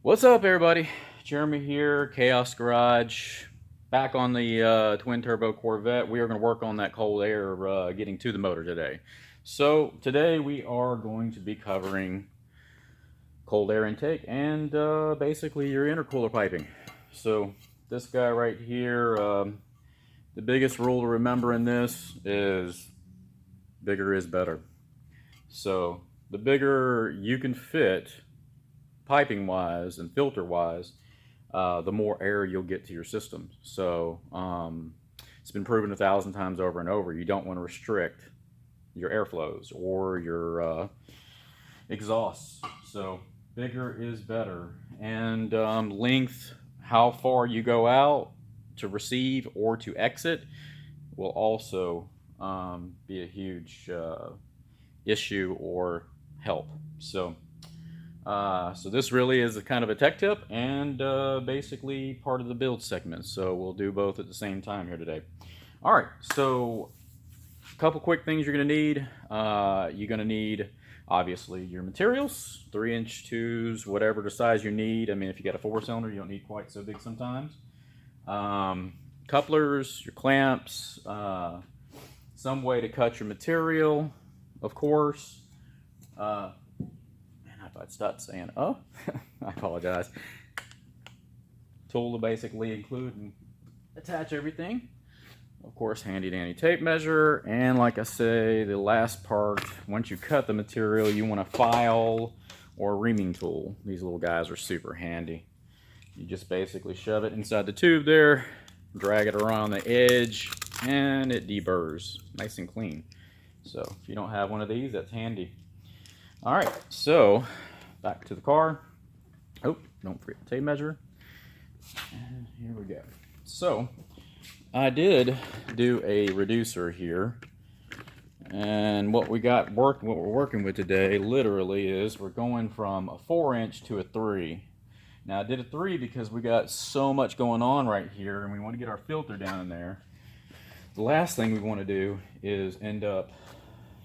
What's up, everybody? Jeremy here, Chaos Garage, back on the twin turbo Corvette. We are going to work on that cold air getting to the motor today. So today we are going to be covering cold air intake and basically your intercooler piping. So this guy right here, the biggest rule to remember in this is bigger is better. So the bigger you can fit piping wise and filter wise, the more air you'll get to your system. So it's been proven 1,000 times over and over. You don't want to restrict your airflows or your exhausts. So bigger is better. And length, how far you go out to receive or to exit, will also be a huge issue or help. So this really is a kind of a tech tip and basically part of the build segment. So we'll do both at the same time here today. All right, so a couple quick things you're going to need. You're going to need, obviously, your materials, 3-inch tubes, whatever the size you need. I mean, if you got a 4-cylinder, you don't need quite so big sometimes. Couplers, your clamps, some way to cut your material, of course. I'd start saying, oh, I apologize. Tool to basically include and attach everything. Of course, handy dandy tape measure. And like I say, the last part, once you cut the material, you want a file or reaming tool. These little guys are super handy. You just basically shove it inside the tube there, drag it around the edge, and it deburrs nice and clean. So if you don't have one of these, that's handy. All right, so back to the car. Oh, don't forget the tape measure. And here we go. So I did do a reducer here, and what we're working with today literally is we're going from a 4-inch to a 3. Now I did a 3 because we got so much going on right here, and we want to get our filter down in there. The last thing we want to do is end up,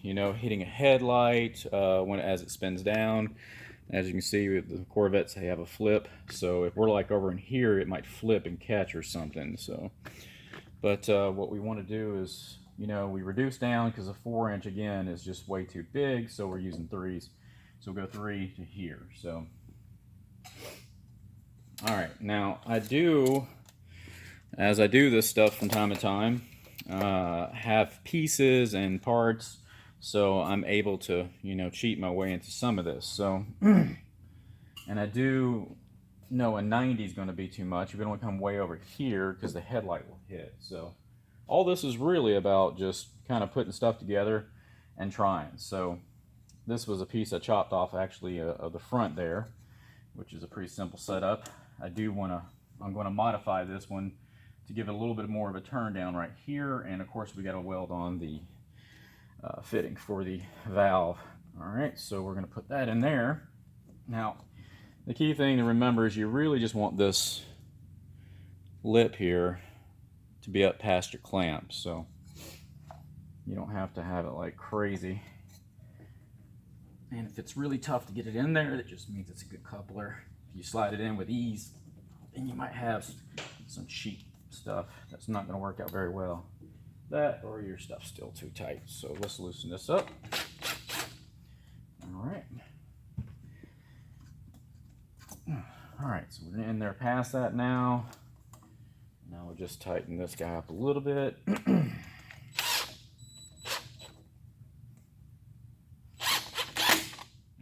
hitting a headlight as it spins down. As you can see, the Corvettes, they have a flip. So if we're like over in here, it might flip and catch or something. So, but what we want to do is, we reduce down because a 4-inch again is just way too big. So we're using 3s. So we'll go 3 to here. So, all right. Now as I do this stuff from time to time, have pieces and parts. So I'm able to, cheat my way into some of this. So, and I do know a 90 is going to be too much. You're going to come way over here because the headlight will hit. So all this is really about just kind of putting stuff together and trying. So this was a piece I chopped off actually of the front there, which is a pretty simple setup. I'm going to modify this one to give it a little bit more of a turn down right here. And of course we got to weld on the fitting for the valve. All right, so we're going to put that in there. Now, the key thing to remember is you really just want this lip here to be up past your clamp, so you don't have to have it like crazy. And if it's really tough to get it in there, that just means it's a good coupler. If you slide it in with ease, then you might have some cheap stuff that's not going to work out very well. That or your stuff's still too tight. So let's loosen this up. All right. All right, so we're in there past that now. Now we'll just tighten this guy up a little bit.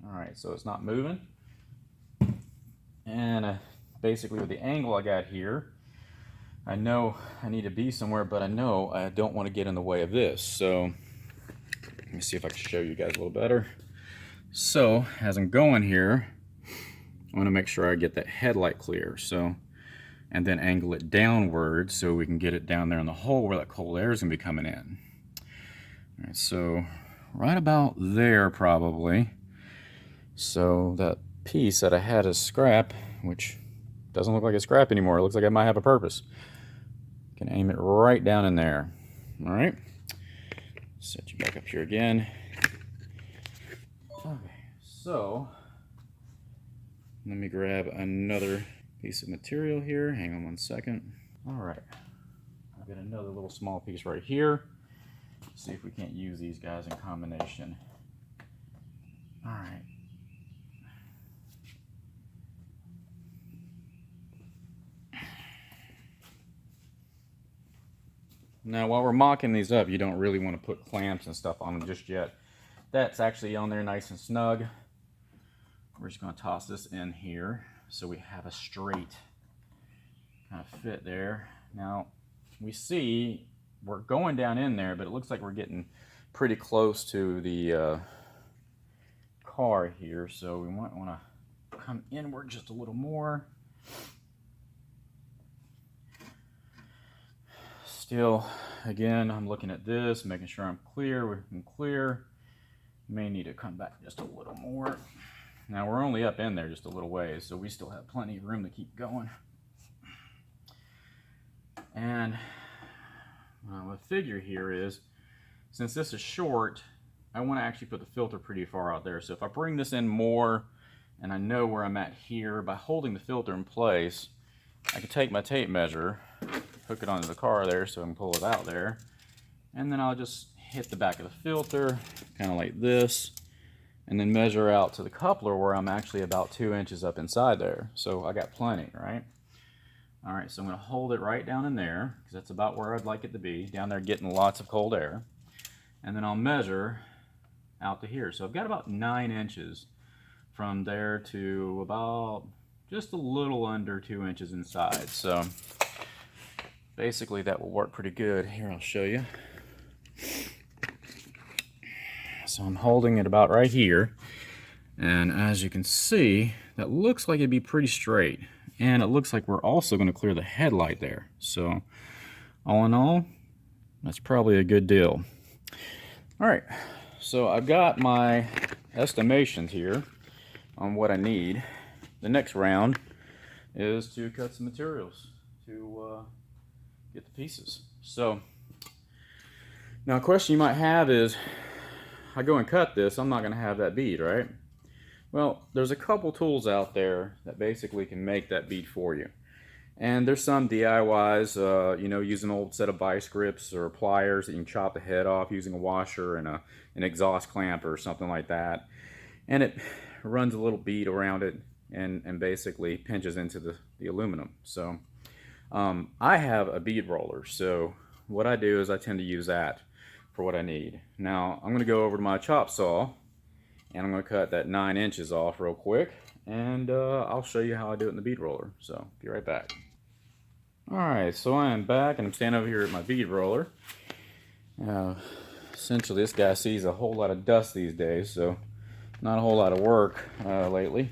All right, so it's not moving. And basically with the angle I got here, I know I need to be somewhere, but I know I don't want to get in the way of this. So let me see if I can show you guys a little better. So as I'm going here, I want to make sure I get that headlight clear. So, and then angle it downward so we can get it down there in the hole where that cold air is going to be coming in. All right, so right about there probably. So that piece that I had as scrap, which doesn't look like a scrap anymore. It looks like it might have a purpose. Can aim it right down in there. All right. Set you back up here again. Okay, so Let me grab another piece of material here. Hang on one second. All right, I've got another little small piece right here. Let's see if we can't use these guys in combination. All right. Now, while we're mocking these up, you don't really want to put clamps and stuff on them just yet. That's actually on there nice and snug. We're just going to toss this in here so we have a straight kind of fit there. Now, we see we're going down in there, but it looks like we're getting pretty close to the car here, so we might want to come inward just a little more. Still, again, I'm looking at this, making sure I'm clear. We're clear. May need to come back just a little more. Now we're only up in there just a little ways, so we still have plenty of room to keep going. And the figure here is, since this is short, I want to actually put the filter pretty far out there. So if I bring this in more, and I know where I'm at here, by holding the filter in place, I can take my tape measure, hook it onto the car there so I can pull it out there, and then I'll just hit the back of the filter, kind of like this, and then measure out to the coupler where I'm actually about 2 inches up inside there. So I got plenty, right? All right, so I'm going to hold it right down in there, because that's about where I'd like it to be, down there getting lots of cold air. And then I'll measure out to here. So I've got about 9 inches from there to about just a little under 2 inches inside. So basically that will work pretty good. Here, I'll show you. So I'm holding it about right here, and as you can see, that looks like it'd be pretty straight, and it looks like we're also going to clear the headlight there. So all in all, that's probably a good deal. All right, so I've got my estimations here on what I need. The next round is to cut some materials to get the pieces. So now a question you might have is, I go and cut this, I'm not going to have that bead, right? Well, there's a couple tools out there that basically can make that bead for you. And there's some DIYs, you know, use an old set of vice grips or pliers that you can chop the head off using a washer and an exhaust clamp or something like that. And it runs a little bead around it and basically pinches into the aluminum. So I have a bead roller, so what I do is I tend to use that for what I need. Now I'm going to go over to my chop saw and I'm going to cut that 9 inches off real quick, and I'll show you how I do it in the bead roller. So be right back. Alright, so I am back and I'm standing over here at my bead roller. Essentially this guy sees a whole lot of dust these days, so not a whole lot of work lately.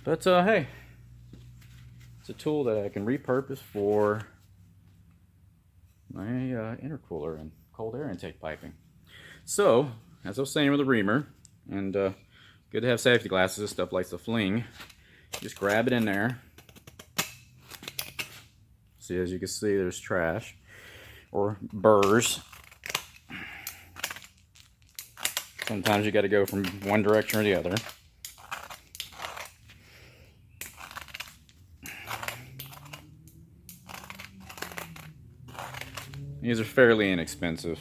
But hey, it's a tool that I can repurpose for my intercooler and cold air intake piping. So, as I was saying with the reamer, and good to have safety glasses, this stuff likes to fling. Just grab it in there. See, as you can see, there's trash or burrs. Sometimes you got to go from one direction or the other. These are fairly inexpensive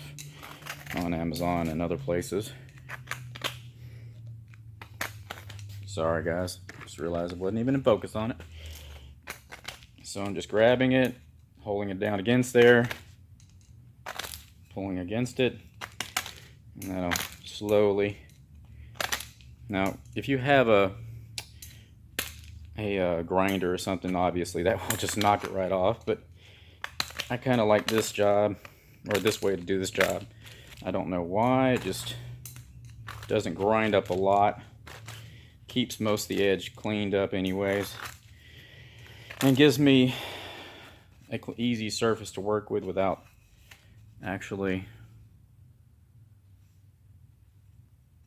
on Amazon and other places. Sorry guys, just realized I wasn't even in focus on it. So I'm just grabbing it, holding it down against there, pulling against it, and then I'll slowly. Now, if you have a grinder or something, obviously that will just knock it right off, but I kind of like this job, or this way to do this job. I don't know why, it just doesn't grind up a lot. Keeps most of the edge cleaned up anyways. And gives me an easy surface to work with without actually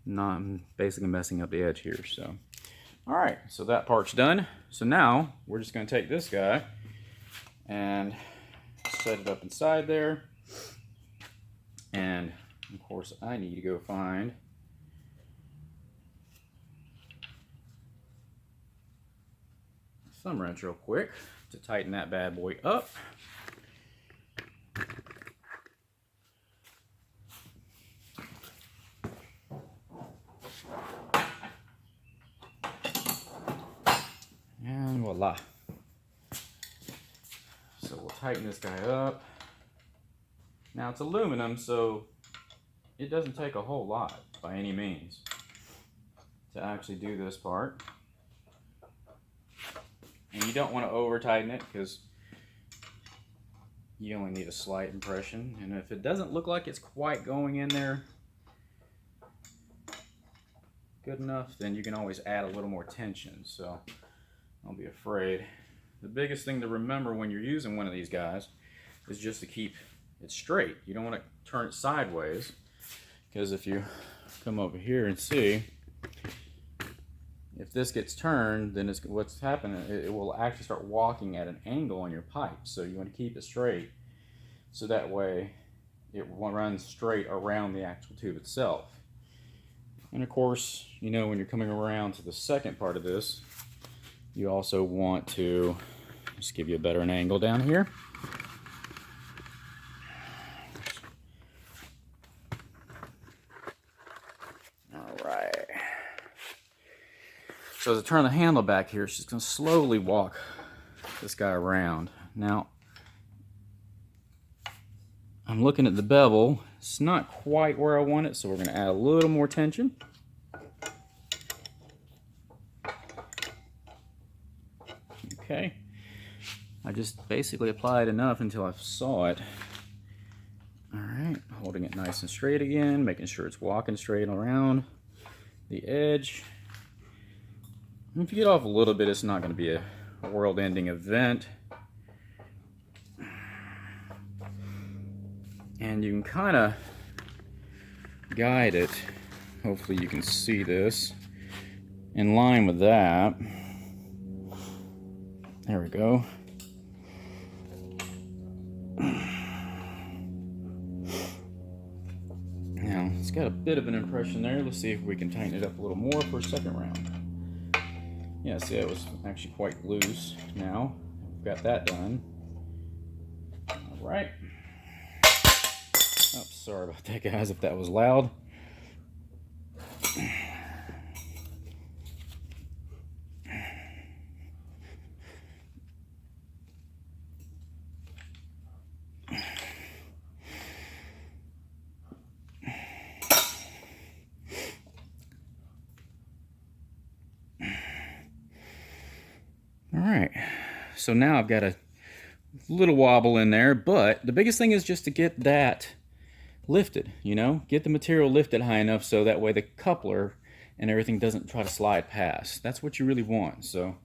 not basically messing up the edge here. So, alright, so that part's done. So now, we're just going to take this guy and set it up inside there, and of course I need to go find thumb wrench real quick to tighten that bad boy up. And voila. So we'll tighten this guy up. Now it's aluminum, so it doesn't take a whole lot by any means to actually do this part. And you don't want to over tighten it because you only need a slight impression. And if it doesn't look like it's quite going in there good enough, then you can always add a little more tension. So don't be afraid. The biggest thing to remember when you're using one of these guys is just to keep it straight. You don't want to turn it sideways, because if you come over here and see, if this gets turned, then what's happening, it will actually start walking at an angle on your pipe. So you want to keep it straight, so that way it runs straight around the actual tube itself. And of course, you know, when you're coming around to the second part of this, you also want to just give you a better angle down here. All right. So as I turn the handle back here, she's going to slowly walk this guy around. Now, I'm looking at the bevel. It's not quite where I want it, so we're going to add a little more tension. Okay. I just basically applied enough until I saw it. All right, holding it nice and straight again, making sure it's walking straight around the edge. And if you get off a little bit, it's not going to be a world-ending event. And you can kind of guide it. Hopefully you can see this. In line with that. There we go. Now, it's got a bit of an impression there. Let's see if we can tighten it up a little more for a second round. Yeah, see, it was actually quite loose. Now, we've got that done. All right. Oh, sorry about that, guys, if that was loud. Alright, so now I've got a little wobble in there, but the biggest thing is just to get that lifted, you know? Get the material lifted high enough so that way the coupler and everything doesn't try to slide past. That's what you really want. So,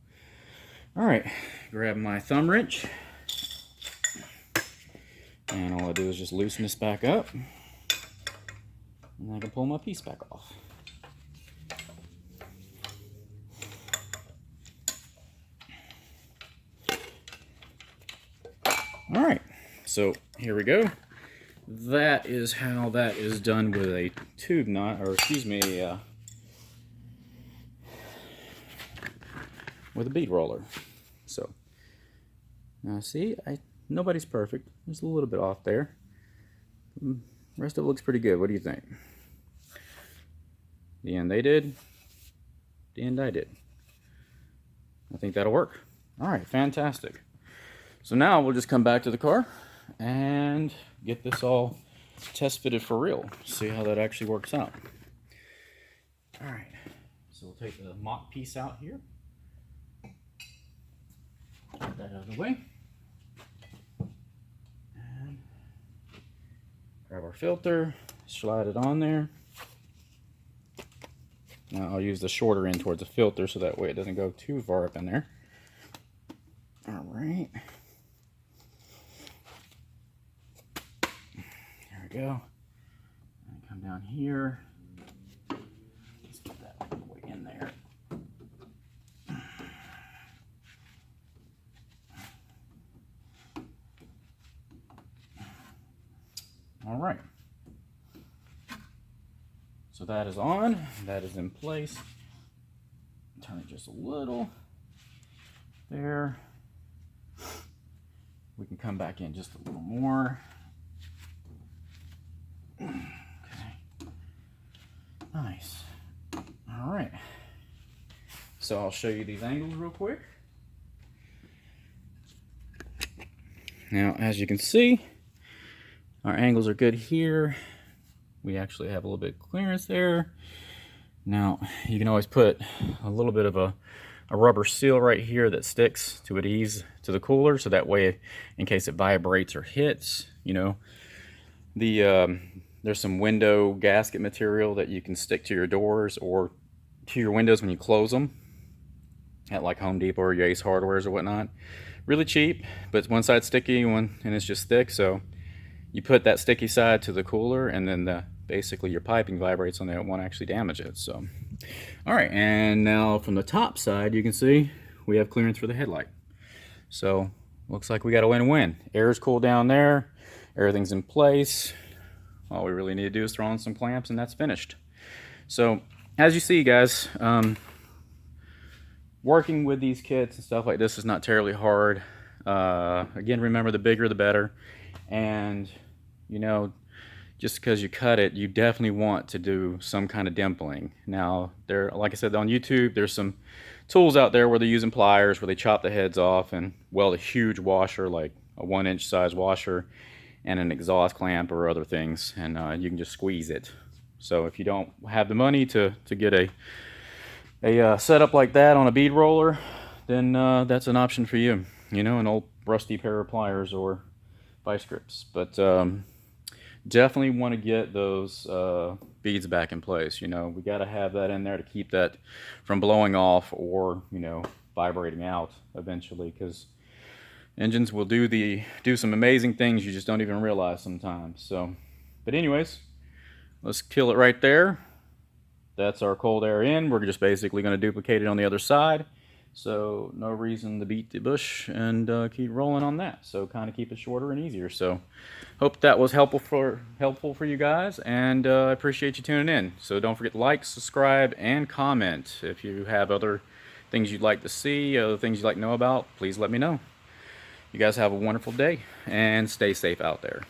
alright, grab my thumb wrench, and all I do is just loosen this back up, and I can pull my piece back off. Alright, so here we go. That is how that is done with a tube knot, or excuse me, with a bead roller. So, now see, nobody's perfect. There's a little bit off there. The rest of it looks pretty good. What do you think? The end they did, the end I did. I think that'll work. Alright, fantastic. So now we'll just come back to the car and get this all test fitted for real. See how that actually works out. All right, so we'll take the mock piece out here. Get that out of the way. And grab our filter, slide it on there. Now I'll use the shorter end towards the filter so that way it doesn't go too far up in there. All right. There we go. And come down here. Let's get that all the way in there. All right. So that is on. That is in place. Turn it just a little. there. We can come back in just a little more. Okay. Nice. All right. So I'll show you these angles real quick. Now, as you can see, our angles are good here. We actually have a little bit of clearance there. Now, you can always put a little bit of a rubber seal right here that sticks to adhese to the cooler, so that way, in case it vibrates or hits, you know, there's some window gasket material that you can stick to your doors or to your windows when you close them at like Home Depot or your Ace Hardwares or whatnot. Really cheap, but one side's sticky and it's just thick, so you put that sticky side to the cooler, and then basically your piping vibrates on there. It won't actually damage it. So, all right, and now from the top side, you can see we have clearance for the headlight. So looks like we got a win-win. Air's cool down there, everything's in place. All we really need to do is throw on some clamps, and that's finished. So as you see, guys, working with these kits and stuff like this is not terribly hard. Again, remember, the bigger the better. And you know, just because you cut it, you definitely want to do some kind of dimpling. Now, like I said, on YouTube, there's some tools out there where they're using pliers, where they chop the heads off and weld a huge washer, like a 1-inch size washer, and an exhaust clamp or other things, and you can just squeeze it. So if you don't have the money to get a setup like that on a bead roller, then that's an option for you. You know, an old rusty pair of pliers or vice grips. But definitely want to get those beads back in place. You know, we got to have that in there to keep that from blowing off or, you know, vibrating out eventually, because engines will do some amazing things you just don't even realize sometimes. So, but anyways, let's kill it right there. That's our cold air in. We're just basically going to duplicate it on the other side. So no reason to beat the bush, and keep rolling on that. So kind of keep it shorter and easier. So hope that was helpful for you guys, and I appreciate you tuning in. So don't forget to like, subscribe, and comment. If you have other things you'd like to see, other things you'd like to know about, please let me know. You guys have a wonderful day, and stay safe out there.